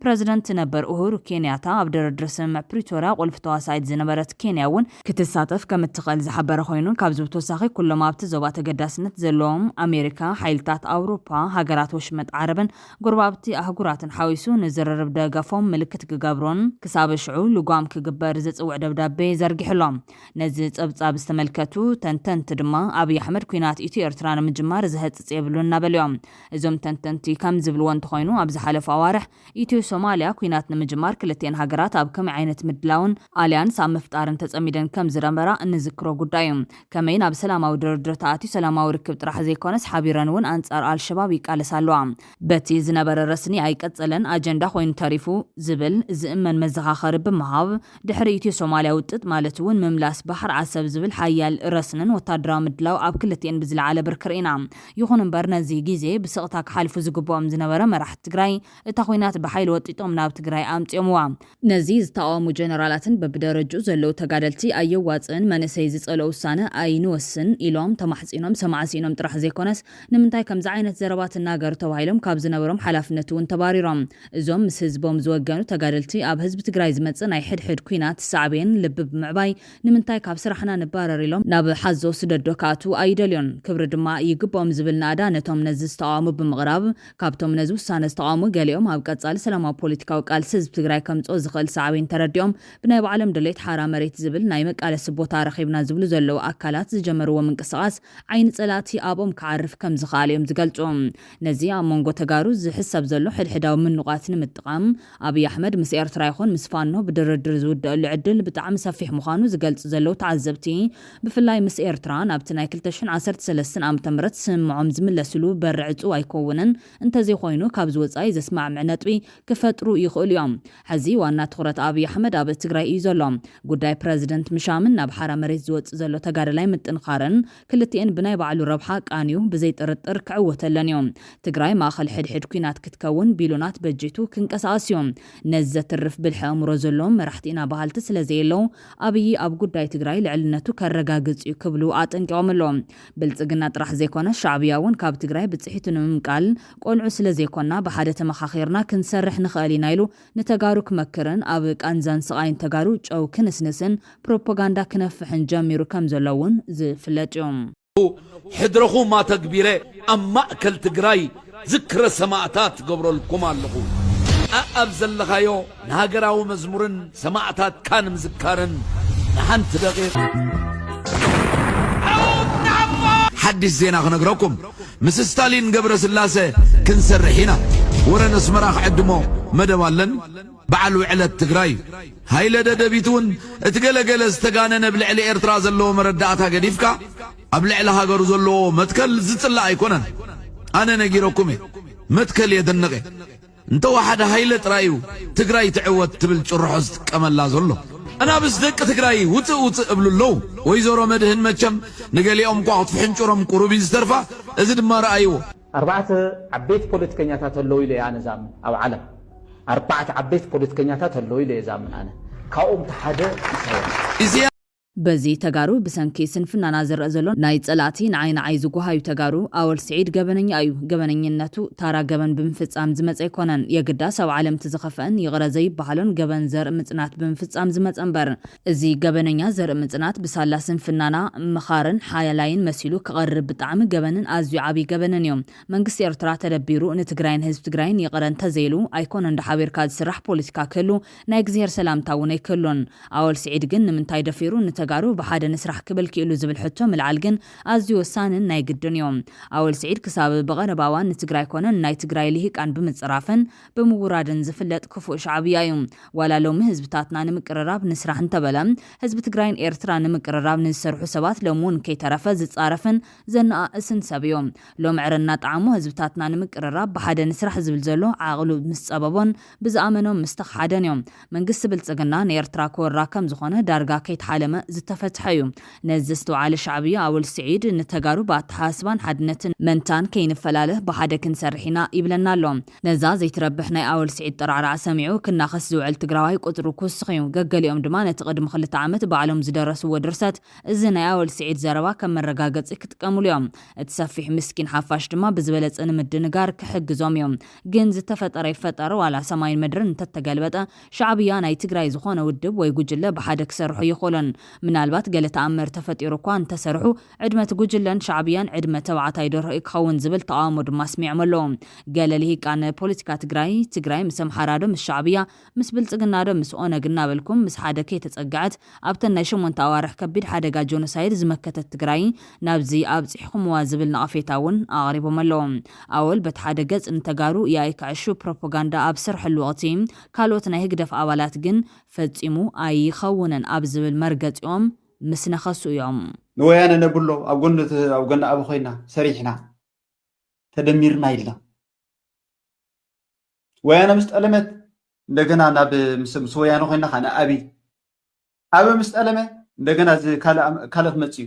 ፕረዚደንት ነበር ኡሁሩ ኬንያታ ኣብ ድርድር ስምምዕ ፕሪቶሪያ ቁልፊ ተዋሳኢት ዝነበረት ኬንያ እውን ክትሳተፍ ከም እትኽእል ዝሓበረ ኮይኑ ካብዚ ብተወሳኺ ኩሎም ኣብቲ ዞባ ተገዳስነት ዘለዎም ኣሜሪካ፣ ሓይልታት ኣውሮፓ፣ ሃገራት ወሽመጥ ዓረብን ጎረባብቲ ኣህጉራትን ሓዊሱ ንዝርርብ ደገፎም ምልክት ክገብሮን ክሳብ ሽዑ ልጓም ክግበር ዝፅውዕ ደብዳቤ ዘርጊሕሎም። ነዚ ፀብጻብ ዝተመልከቱ ተንተንቲ ድማ ኣብይ ኣሕመድ ኩናት ኢትዮ ኤርትራ ንምጅማር ዝህፅፅ የብሉን እናበልዮም። እዞም ተንተንቲ ከም ዝብልዎ እንተኾይኑ ኣብዚ ዝሓለፈ ኣዋርሕ ኢትዮ ሶማልያ ኩናት ንምጅማር ክልቲአን ሃገራት ኣብ ከመይ ዓይነት ምድላውን ኣልያንስ ኣብ ምፍጣርን ተጸሚደን ከም ዝረመራ እንዝክሮ ጉዳይ እዩ። ከመይ ናብ ሰላማዊ ድርድር ተኣትዩ ሰላማዊ ርክብ ጥራሕ ዘይኮነስ ሓቢረን እውን ኣንጻር ኣልሸባብ ይቃለሳ ኣለዋ። በቲ ዝነበረ ረስኒ ኣይቀጸለን ኣጀንዳ ኮይኑ ተሪፉ ዝብል ዝእመን መዘኻኸሪ ብምሃብ ድሕሪ ኢትዮ ሶማልያ ውጥጥ ማለት እውን ምምላስ ባሕር ዓሰብ ዝብል ሓያል ረስንን ወታደራዊ ምድላው ኣብ ክልቲአን ብዝለዓለ ብርክር ኢና። ይኹን እምበር ነዚ ግዜ ብስቕታ ክሓልፉ ዝግብኦም ዝነበረ መራሕቲ ትግራይ እታ ኩናት ብሓይሊ ወጢጦም ናብ ትግራይ ኣምፂኦምዋ። ነዚ ዝተቃወሙ ጀነራላትን በብደረጅኡ ዘለው ተጋደልቲ ኣየዋፅን መንእሰይ ዝጸልኦ ውሳነ ኣይንወስን ኢሎም ተማሕፂኖም ሰማዕሲኖም ጥራሕ ዘይኮነስ ንምንታይ ከምዚ ዓይነት ዘረባት እናገሩ ተባሂሎም ካብ ዝነበሮም ሓላፍነት እውን ተባሪሮም። እዞም ምስ ህዝቦም ዝወገኑ ተጋደልቲ ኣብ ህዝቢ ትግራይ ዝመጽእ ናይ ሕድሕድ ኩናት ሳዕቤን ልቢ ብምዕባይ ንምንታይ ካብ ስራሕና ንባረር ኢሎም ናብ ሓዞ ስደዶ ከኣትዉ ኣይደልዮን። ክብሪ ድማ ይግቦም ዝብል ናዳ ነቶም ነዚ ዝተቃወሙ ብምቕራብ ካብቶም ነዚ ውሳነ ዝተቃወሙ ገሊኦም ኣብ ቀጻሊ ሰላማዊ ፖለቲካዊ ቃልሲ ህዝቢ ትግራይ ከምጾ ዝኽእል ሳዕቤን ተረዲኦም ብናይ ባዕሎም ድሌት ሓራ መሬት ዝብል ናይ መቃለሲ ቦታ ረኺብና ዝብሉ ዘለዉ ኣካላት ዝጀመርዎ ምንቅስቓስ ዓይኒ ጸላእቲ ኣብኦም ክዓርፍ ከም ዝኽኣል እዮም ዝገልጹ። ነዚ ኣብ መንጎ ተጋሩ ዝሕሰብ ዘሎ ሕድሕዳዊ ምንቋት ንምጥቃም ኣብይ ኣሕመድ ምስ ኤርትራ ይኹን ምስ ፋኖ ብድርድር ዝውድአሉ ዕድል ብጣዕሚ ሰፊሕ ምዃኑ ዝገልጹ ዘለዉ ተዓዘብቲ ብፍላይ ምስ ኤርትራ ናብቲ ናይ 2013 ዓ.ም ስምዖም ዝምለስሉ በር ዕጹው ኣይኮውንን እንተዘይኮይኑ ካብ ዝወጻኢ ዘስማዕምዕ ነጥቢ ክፈጥሩ ይኽእሉ እዮም። ሕዚ ዋና ትኹረት ኣብይ ኣሕመድ ኣብ ትግራይ እዩ ዘሎ። ጉዳይ ፕረዚደንት ምሻምን ናብ ሓራ መሬት ዝወፅእ ዘሎ ተጋደላይ ምጥንኻርን ክልቲአን ብናይ ባዕሉ ረብሓ ቃንዩ ብዘይ ጥርጥር ክዕወተለን እዮም። ትግራይ ማእኸል ሕድሕድ ኩናት ክትከውን ቢሉናት በጀቱ ክንቀሳቀስ እዮም። ነዚ ዘትርፍ ብልሒ ኣእምሮ ዘለዎም መራሕቲ ኢና ባህልቲ ስለዘየለው ኣብይ ኣብ ጉዳይ ትግራይ ልዕልነቱ ከረጋግጽ እዩ ክብሉ ኣጠንቂቖም ኣለዎም። ብልጽግና ጥራሕ ዘይኮነ ሻዕብያ እውን ካብ ትግራይ ብጽሒቱ ንምምቃል ቆልዑ ስለዘይኮና ብሓደ ተመኻኺርና ክንሰርሕ ንኽእል ኢና ኢሉ ንተጋሩ ክመክርን ኣብ ቃንዛን ስቓይን ተጋሩ ጨው ክንስንስን ፕሮፓጋንዳ ክነፍሕን ጀሚሩ ከም ዘለውን ዝፍለጥ እዮም። ሕድረኹም ማተግቢረ ኣብ ማእከል ትግራይ ዝክረ ሰማዕታት ገብረልኩም ኣለኹ ኣብ ዘለኻዮ ንሃገራዊ መዝሙርን ሰማዕታት ካን ምዝካርን ንሓንቲ ደቂቕ ሓድሽ ዜና ክነግረኩም ምስ ስታሊን ገብረ ስላሴ ክንሰርሕ ኢና ወረን ኣስመራ ክዕድሞ መደብ ኣለኒ በዓል ውዕለት ትግራይ ሃይለ ደደቢት እውን እቲ ገለገለ ዝተጋነነ ብልዕሊ ኤርትራ ዘለዎ መረዳእታ ገዲፍካ ኣብ ልዕሊ ሃገሩ ዘለዎ መትከል ዝጽላእ ኣይኮነን። ኣነ ነጊረኩም መትከል የደነቐ እንተወሓደ ሃይለ ጥራዩ ትግራይ ትዕወት ትብል ጭርሖ ዝጥቀመላ ዘሎ ኣናብስ ደቂ ትግራይ ውፅእ ውፅእ እብሉለው ወይዘሮ መድህን መቸም ንገሊኦም ኳ ክትፍሕንጩሮም ቁሩብ ዝተርፋ እዚ ድማ ረኣይዎ 4 ዓበይቲ ፖለቲከኛታት ኣለዉ ኢለ ኣነ ዛምን ኣብ ዓለም 4 ዓበይቲ ፖለቲከኛታት ኣለዉ ኢለ ዛምን ኣነ ካብኦም ሓደ ኢሳያስ በዚ ተጋሩ ብሰንኪ ስንፍናና ዝረአ ዘሎ ናይ ጸላእቲ ንዓይኒ ዓይ ዝጓሃዩ ተጋሩ ኣወል ስዒድ ገበነኛ እዩ። ገበነኝነቱ ታራ ገበን ብምፍጻም ዝመጸ ኣይኮነን። የግዳስ ኣብ ዓለም ትዝኸፍአን ይቕረ ዘይበሃሎን ገበን ዘርኢ ምጽናት ብምፍጻም ዝመጸ እምበር እዚ ገበነኛ ዘርኢ ምጽናት ብሳላ ስንፍናና ምኻርን ሓያላይን መሲሉ ክቐርብ ብጣዕሚ ገበንን ኣዝዩ ዓብዪ ገበንን እዮም። መንግስቲ ኤርትራ ተደቢሩ ንትግራይን ህዝቢ ትግራይን ይቕረ እንተዘይሉ ኣይኮነ እንዳሓቢርካ ዝስራሕ ፖለቲካ ክህሉ ናይ እግዚኣብሔር ሰላምታ እውን ኣይክህሉን። ኣወል ስዒድ ግን ንምንታይ ደፊሩ ተጋሩ ብሓደ ንስራሕ ክብል ክኢሉ ዝብል ሕቶ ምልዓል ግን ኣዝዩ ወሳንን ናይ ግድን እዮም። ኣወል ስዒድ ክሳብ ብቐረባ እዋን ንትግራይ ኮነን ናይ ትግራይ ልሂቃን ብምፅራፍን ብምውራድን ዝፍለጥ ክፉእ ሻዕብያ እዩ። ዋላ ሎሚ ህዝብታትና ንምቅርራብ ንስራሕ እንተበለ ህዝቢ ትግራይን ኤርትራ ንምቅርራብ ንዝሰርሑ ሰባት ሎሚ እውን ከይተረፈ ዝፃረፍን ዘነኣእስን ሰብ እዮም። ሎም ዕረና ጣዕሙ ህዝብታትና ንምቅርራብ ብሓደ ንስራሕ ዝብል ዘሎ ዓቕሉ ምስ ፀበቦን ብዝኣመኖም ምስ ተኸሓደን እዮም። መንግስቲ ብልፅግና ንኤርትራ ክወራ ከም ዝኾነ ዳርጋ ከይተሓለመ ዝተፈትሐ እዩ። ነዚ ዝተውዓለ ሻዕብያ ኣወል ስዒድ ንተጋሩ ብኣተሓሳስባን ሓድነትን መንታን ከይንፈላለህ ብሓደ ክንሰርሕ ኢና ይብለና ኣሎ። ነዛ ዘይትረብሕ ናይ ኣወል ስዒድ ጠራዕራዕ ሰሚዑ ክናኸስ ዝውዕል ትግራዋይ ቁፅሩ ክውስኽ እዩ። ገገሊኦም ድማ ነቲ ቅድሚ 2 ዓመት ባዕሎም ዝደረስዎ ድርሰት እዚ ናይ ኣወል ስዒድ ዘረባ ከም መረጋገፂ ክጥቀምሉ እዮም። እቲ ሰፊሕ ምስኪን ሓፋሽ ድማ ብዝበለፀ ንምድንጋር ክሕግዞም እዮም። ግን ዝተፈጠረ ይፈጠረ ዋላ ሰማይን ምድርን እንተተገልበጠ ሻዕብያ ናይ ትግራይ ዝኾነ ውድብ ወይ ጉጅለ ብሓደ ክሰርሑ ይኽእሉን። ምናልባት ገለ ተኣምር ተፈጢሩ እኳ እንተሰርሑ ዕድመ ጉጅለን ሻዕብያን ዕድመ ተባዕታይ ደርሆ ክኸውን ዝብል ተቃውሞ ድማ ስሚዖም ኣለዎም ገለ ልሂቃን ፖለቲካ ትግራይ ምስ ኣምሓራ ዶ ምስ ሻዕብያ ምስ ብልጽግና ዶ ምስ ኦነግ እናበልኩም ምስ ሓደ ከይተጸግዐት ኣብተን ናይ 8 ኣዋርሕ ከቢድ ሓደጋ ጆኖሳይድ ዝመከተት ትግራይ ናብዚ ኣብፂሕኩምዋ ዝብል ነቐፌታ እውን ኣቕሪቦም ኣለዎም ኣወል በቲ ሓደ ገጽ እንተጋሩ የኣይክዕሹ ፕሮፓጋንዳ ኣብ ስርሕሉ ወቕቲ ካልኦት ናይ ህግደፍ ኣባላት ግን ፈጺሙ ኣይኸውንን ኣብ ዝብል መርገጺኦም ምስ ነኸሱ እዮም ንወያነ ነብሎ ኣብ ጎና ኣብ ኮይና ሰሪሕና ተደሚርና ኢልና ወያነ ምስ ጠለመት እንደገና ናብ ምስ ወያነ ኮይና ካና ኣብ ምስ ጠለመ እንደገና ካልኦት መጽዩ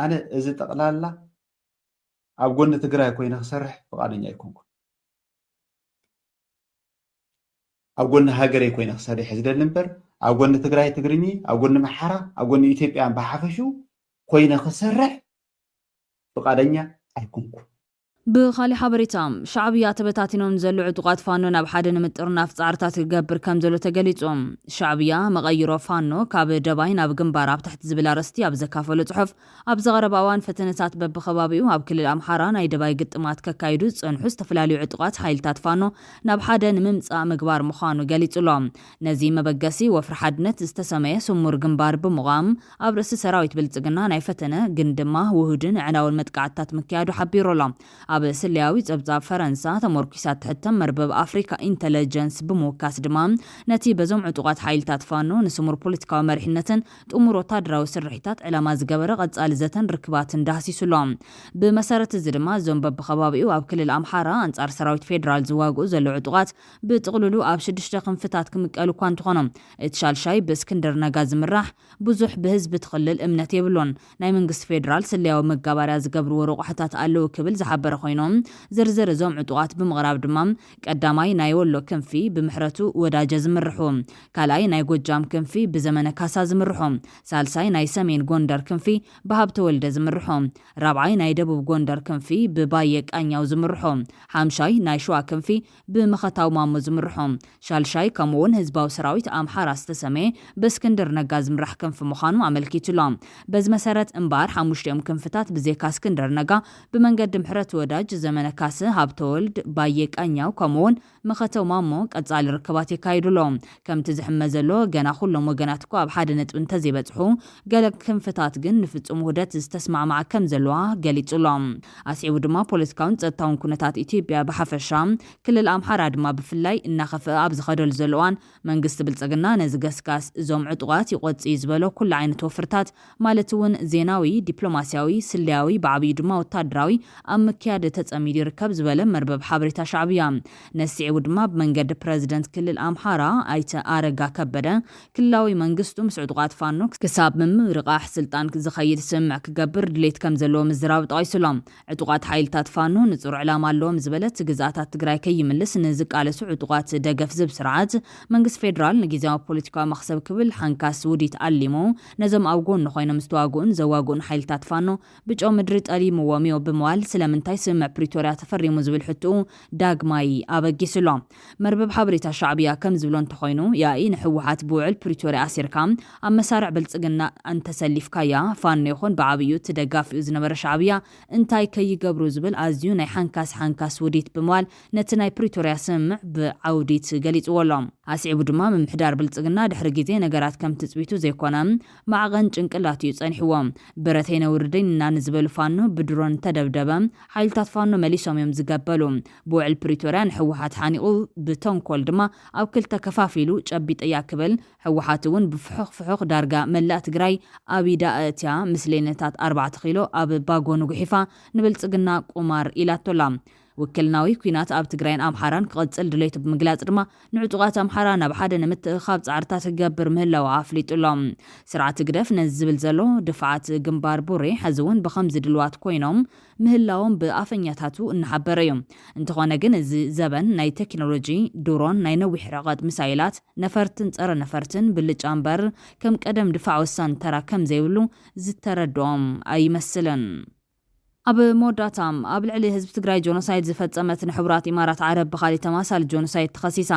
ኣነ እዚ ጠቕላላ ኣብ ጎኒ ትግራይ ኮይነ ክሰርሕ ፈቃደኛ ኣይኮንኩ ኣብ ጎኒ ሃገረይ ኮይነ ክሰርሕ ዝደሊ እምበር ኣብ ጎኒ ትግራይ ትግርኛ ኣብ ጎኒ መሓራ ኣብ ጎኒ ኢትዮጵያ ብሓፈሹ ኮይነ ክሰርሕ ፈቃደኛ ኣይኮንኩ ብኻሊእ ሓበሬታ ሻዕብያ ተበታቲኖም ዘሎ ዕጡቃት ፋኖ ናብ ሓደ ንምጥርናፍ ጻዕርታት ክገብር ከም ዘሎ ተገሊጾም ሻዕብያ መቐይሮ ፋኖ ካብ ደባይ ናብ ግንባር ኣብ ታሕቲ ዝብል ኣርእስቲ ኣብ ዘካፈሎ ጽሑፍ ኣብ ዘቐረበ እዋን ፈተነታት በብኸባቢኡ ኣብ ክልል ኣምሓራ ናይ ደባይ ግጥማት ከካይዱ ዝጸንሑ ዝተፈላለዩ ዕጡቃት ሓይልታት ፋኖ ናብ ሓደ ንምምጻእ ምግባር ምዃኑ ገሊጹሎም ነዚ መበገሲ ወፍሪ ሓድነት ዝተሰመየ ስሙር ግንባር ብምዃም ኣብ ርእሲ ሰራዊት ብልጽግና ናይ ፈተነ ግን ድማ ውህድን ዕናውን መጥቃዕትታት ምክያዱ ሓቢሮሎም ኣብ ስልያዊ ጸብጻብ ፈረንሳ ተመርኪሳት ትሕተም መርበብ ኣፍሪካ ኢንተለጀንስ ብምውካስ ድማ ነቲ በዞም ዕጡቃት ሓይልታት ፋኖ ንስሙር ፖለቲካዊ መሪሕነትን ጥሙር ወታደራዊ ስርሒታት ዕላማ ዝገበረ ቀጻሊ ዘተን ርክባትን ዳህሲሱሎም ብመሰረት እዚ ድማ እዞም በብኸባቢኡ ኣብ ክልል ኣምሓራ ኣንጻር ሰራዊት ፌደራል ዝዋግኡ ዘለዉ ዕጡቃት ብጥቕልሉ ኣብ 6 ክንፍታት ክምቀሉ እኳ እንትኾኖም እቲ ሻልሻይ ብእስክንድር ነጋ ዝምራሕ ብዙሕ ብህዝቢ ትኽልል እምነት የብሎን ናይ መንግስቲ ፌደራል ስልያዊ መጋባርያ ዝገብርዎ ርቑሕታት ኣለዉ ክብል ዝሓበረ ኮይኖም ዝርዝር እዞም ዕጡቃት ብምቕራብ ድማ ቀዳማይ ናይ ወሎ ክንፊ ብምሕረቱ ወዳጀ ዝምርሑ ካልኣይ ናይ ጎጃም ክንፊ ብዘመነ ካሳ ዝምርሑ ሳልሳይ ናይ ሰሜን ጎንደር ክንፊ ብሃብተ ወልደ ዝምርሑ ራብዓይ ናይ ደቡብ ጎንደር ክንፊ ብባየ ቃኛው ዝምርሑ ሓምሻይ ናይ ሸዋ ክንፊ ብምኸታው ማሞ ዝምርሑ ሻልሻይ ከምኡውን ህዝባዊ ሰራዊት ኣምሓራ ዝተሰመየ ብእስክንድር ነጋ ዝምራሕ ክንፊ ምዃኑ ኣመልኪቱሎም በዚ መሰረት እምባር ሓሙሽተኦም ክንፍታት ብዜካ እስክንድር ነጋ ብመንገዲ ምሕረት ወዳጅ ዘመነ ካሰ ሃብተወልድ ባየ ቃኛው ከምኡውን መኸተው ማሞ ቀጻሊ ርክባት የካይዱሎም ከምቲ ዝሕመ ዘሎ ገና ኩሎም ወገናት እኳ ኣብ ሓደ ነጥቢ እንተዘይበጽሑ ገለ ክንፍታት ግን ንፍጹም ውህደት ዝተስማዕማዕ ከም ዘለዋ ገሊጹሎም ኣስዒቡ ድማ ፖለቲካውን ጸጥታውን ኩነታት ኢትዮጵያ ብሓፈሻ ክልል ኣምሓራ ድማ ብፍላይ እናኸፍአ ኣብ ዝኸደሉ ዘሎ እዋን መንግስቲ ብልጽግና ነዚ ገስጋስ እዞም ዕጡቃት ይቆጽ ዝበሎ ኩሉ ዓይነት ወፍርታት ማለት እውን ዜናዊ ዲፕሎማስያዊ ስልያዊ ብዓብዩ ድማ ወታደራዊ ኣብ ምክያድ ተጸሚዱ ይርከብ ዝበለ መርበብ ሓበሬታ ሻዕብያ ነሲዑ ድማ ብመንገዲ ፕረዚደንት ክልል ኣምሓራ ኣይተ ኣረጋ ከበደ ክልላዊ መንግስቱ ምስ ዕጡቃት ፋኖ ክሳብ ምምርቃሕ ስልጣን ዝኸይድ ስምዕ ክገብር ድሌት ከም ዘለዎ ምዝራብ ጠቂሱሎም ዕጡቃት ሓይልታት ፋኖ ንጹር ዕላማ ኣለዎም ዝበለት ግዛኣታት ትግራይ ከይምልስ ንዝቃለሱ ዕጡቃት ደገፍ ዝብ ስርዓት መንግስቲ ፌደራል ንጊዜያዊ ፖለቲካዊ መኽሰብ ክብል ሓንካስ ውዲት ኣሊሙ ነዞም ኣብ ጎኒ ኮይኖም ዝተዋግኡን ዘዋግኡን ሓይልታት ፋኖ ብጨው ምድሪ ጠሊምዎም እዩ ብምዋል ስለምንታይ ስምዕ ፕሪቶርያ ተፈሪሙ ዝብል ሕትኡ ዳግማይ ኣበጊስሎም መርበብ ሓበሬታ ሻዕብያ ከም ዝብሎ እንተኮይኑ ያኢ ንሕወሓት ብውዕል ፕሪቶርያ ኣሲርካ ኣብ መሳርዕ ብልጽግና እንተሰሊፍካያ ፋኖ ይኹን ብዓብዩ ትደጋፊኡ ዝነበረ ሻዕብያ እንታይ ከይገብሩ ዝብል ኣዝዩ ናይ ሓንካስ ውዲት ብምዋል ነቲ ናይ ፕሪቶርያ ስምዕ ብዓውዲት ገሊጽዎሎም ኣስዒቡ ድማ ምምሕዳር ብልጽግና ድሕሪ ግዜ ነገራት ከም ትጽቢቱ ዘይኮነ ማዕቐን ጭንቅላት እዩ ጸኒሕዎም ብረተይ ነውርደኝ እና ንዝበሉ ፋኖ ብድሮን ተደብደበ ሓይልታት ፋኖ መሊሶም እዮም ዝገበሉ ብውዕል ፕሪቶርያ ንሕወሓት ሓኒቑ ብተንኮል ድማ ኣብ ክልተ ከፋፊሉ ጨቢጠያ ክብል ሕወሓት እውን ብፍሑኽ ዳርጋ መላእ ትግራይ ኣብ ኢዳ እትያ ምስለነታት 4 ኪሎ ኣብ ባጎ ንጉሒፋ ንብልጽግና ቁማር ኢላቶላ ውክልናዊ ኩናት ኣብ ትግራይን ኣምሓራን ክቐጽል ድሌቱ ብምግላጽ ድማ ንዕጡቃት ኣምሓራ ናብ ሓደ ንምትእኻብ ጻዕርታት ክገብር ምህላው ኣፍሊጡሎም ስርዓት ግደፍ ነዚ ዝብል ዘሎ ድፍዓት ግንባር ቡሬ ሕዚ እውን ብኸምዚ ድልዋት ኮይኖም ምህላዎም ብኣፈኛታቱ እናሓበረ እዮም እንተኾነ ግን እዚ ዘበን ናይ ቴክኖሎጂ ድሮን ናይ ነዊሕ ርሕቀት ሚሳይላት ነፈርትን ጸረ ነፈርትን ብልጫ እምበር ከም ቀደም ድፋዕ ወሳን ተራ ከም ዘይብሉ ዝተረድኦም ኣይመስልን ኣብ መወዳእታም ኣብ ልዕሊ ህዝቢ ትግራይ ጆኖሳይድ ዝፈጸመት ንሕቡራት ኢማራት ዓረብ ብኻሊእ ተማሳሊ ጆኖሳይድ ተኸሲሳ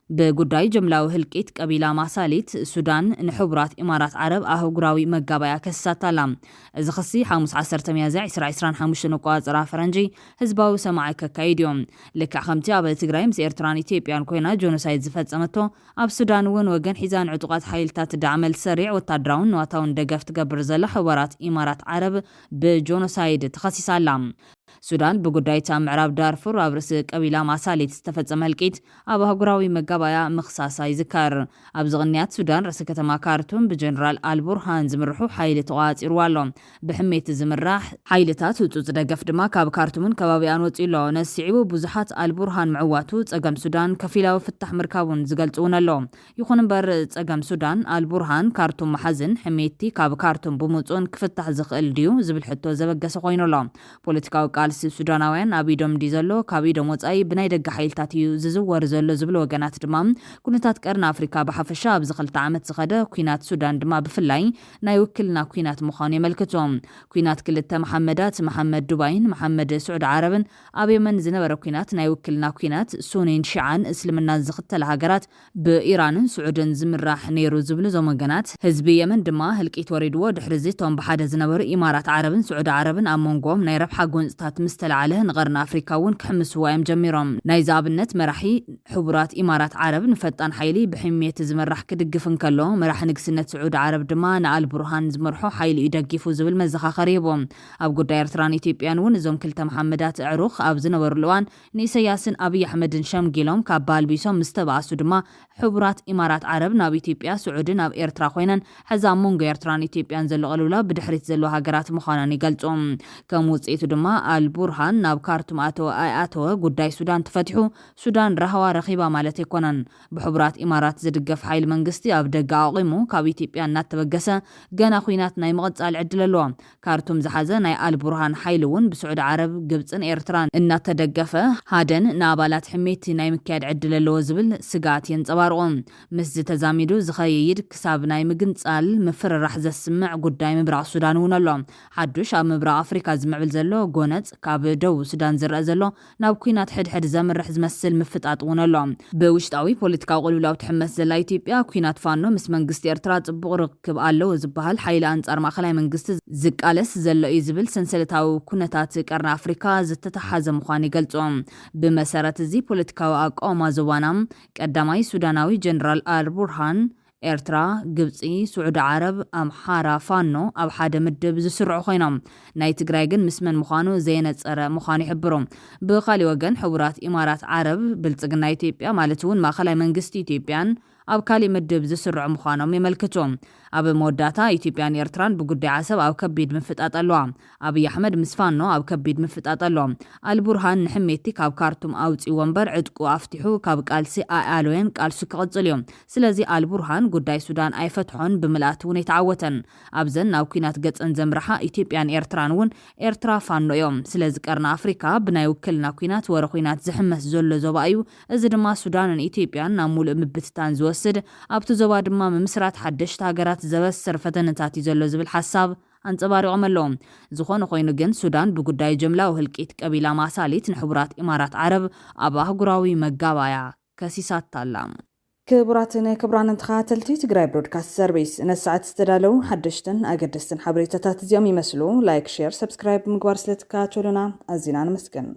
بقداي جملاو هلقيت قبيلة ماساليت سودان نحبرات إمارات عرب أهوغراوي مقابايا كساتالا إذا خصي حاموس 10 ميازع 2025 نقاط فرنجي هزباو سماعي كايديوم لك خمتي أبا تقراي مس إيرتران إثيوبيان كوينا جونوسايد زفتزمتو أب سودان ون وغن حيزان عطوقات حيلتات دعمل سريع والتدراون نواتاون دقف تقبر زل حوارات إمارات عرب بجونوسايد تخصيصالا سودان بقداي تام معراب دارفور أبرس قبيلة ماساليت استفتزم هلقيت أبا هوغراوي مقابايا مخصاصا يذكر أبزغنيات سودان رسكة ما كارتون بجنرال البرهان زمرحو حيلة طوات إروالو بحمية زمراح حيلتات وتزدقف دما كاب كارتون كبابيان وطيلو نسيعيو بوزحات البرهان معواتو تقام سودان كفيلاو فتح مركابون زقلتون اللو يخون بار تقام سودان البرهان كارتون محزن حميتي كاب كارتون بموتون كفتح زخل ديو زبل حتو زبقس خوينو لو بوليتيكاو قالس سوداناوين أبيدوم ديزلو كابيدوم وطاي بناي دق حيلتاتيو ززور زلو زبل وغنات دمام كونتات قرن أفريكا بحفشا بزغلت عامت زغدا كوينات سودان دما بفلاي نايوكلنا كوينات مخاني ملكتهم كوينات كلتا محمدات محمد دباين محمد سعود عربن أبي من زنبر كوينات نايوكلنا كوينات سونين شيعان اسلمنا زغت الهاجرات بإيران سعودن زمراح نيرو زبل زومغنات حزب يمن دما هلقيت وريدو دحرزيتهم بحد زنبر إمارات عربن سعود عربن أمونغوم نايرب حقون ستات مستلعله نغرنا أفريكاون كحمس وايم جميرهم نايزابنت مرحي حبرات إمارات عرب نفتان حيلي بحمية زمرح كدقفن كلو مرح نقسنة سعود عرب دما نعال برهان زمرحو حيلي يدقفو زبل مزخا خريبهم أب قد إيرتران إثيوبيان زوم كلتا محمدات عروخ أب زنور لوان نيسياسن أبي أحمد شام جيلوم كابال بيسوم مستبعسو دما حبرات إمارات عرب ناب إثيوبيا سعودن أب إيرترا خوينن حزام مونغ إيرتران إثيوبيان زلو غلولا بدحريت زلو هاجرات مخاناني قلتهم كموصيتو دما البرهان ناب كارتم آتو قداي سودان تفتحو سودان رهوا رخيبة مالتي كونن بحبرات إمارات زدقف حيل منقستي أب دقا عقيمو كاب إثيوبيا نات تبقسا قانا خوينات ناي مغطال عدللو كارتم زحازة ناي البرهان حيلون بسعود عرب قبطن إيرتران إنا تدقفة هادن نابالات حميتي ناي مكاد عدللو زبل سقات ينصبارقون مز تزاميدو زخييد كساب ناي مقنصال مفر رحزة السمع قداي مبرع السودان ونالو حدوش أب مبرع أفريكا زمع بالزلو قونت كاب دو سودان زرق زلو ناب كوينات حد زمرح زمسل مفتقات ونالو بوشتاوي بوليتيكا قلولاو تحمس زلا إثيوبيا كوينات فانو مس منقست إيرترا صبغ ركب ألو زبهال حيلا أنصار ماخلاي منقست زقالس زلو إزبل سنسلتاو كونتات قرن أفريكا زتتحاز مخاني قلتهم بمسارات زي بوليتيكاو أقوما زوانام قداماي سوداناوي جنرال البرهان إيرترا قبطي سعود عرب أمحارا فانو أب حدا مدب زسرعو خينام ناي تقرايقن مسمن مخانو زينة صرا مخاني حبرهم بخالي وقن حورات إمارات عرب بلتقنا إثيوبيا مالتون ما خلاي منقستي إثيوبيان أب كالي مدب زسرع مخانهم يملكتهم أب موداتا إثيوبيان إيرتران بقدي عسب أو كبيد مفتقات اللوام أبي أحمد مسفانو أو كبيد مفتقات اللوام البرهان نحميتي كاب كارتم أو تيوانبر عدقو أفتحو كاب قالسي آلوين قالسو كغزليوم سلازي البرهان قداي سودان أي فتحون بملاتون يتعوتن أبزن ناو كينات قطن زمرحا إثيوبيان إيرترانون إيرترا فانو يوم سلازي قرنا أفريكا بنايو كلنا كينات ورخوينات زحمس زولو زوبايو إذا ما سودان إثيوبيان نامول مبتتان زوسد أبتو زواد ما ممسرات حدش تاقرات زبسر فتنتاتي زلو زبل حساب أنصبارقهم اللوم زخون خوينو جن سودان بقداي جملة وهلقيت قبيلة ماساليت نحبرات إمارات عرب أبا هقراوي مقابايا كسيسات تالام كبران انتخاتلتي تقراي برودكاست سيرفيس نسعد استدالو حدشتن أقدستن حبريتاتات زيوم يمسلو لايك شير سبسكرايب مقوار سلتكا تولونا أزينان مسكن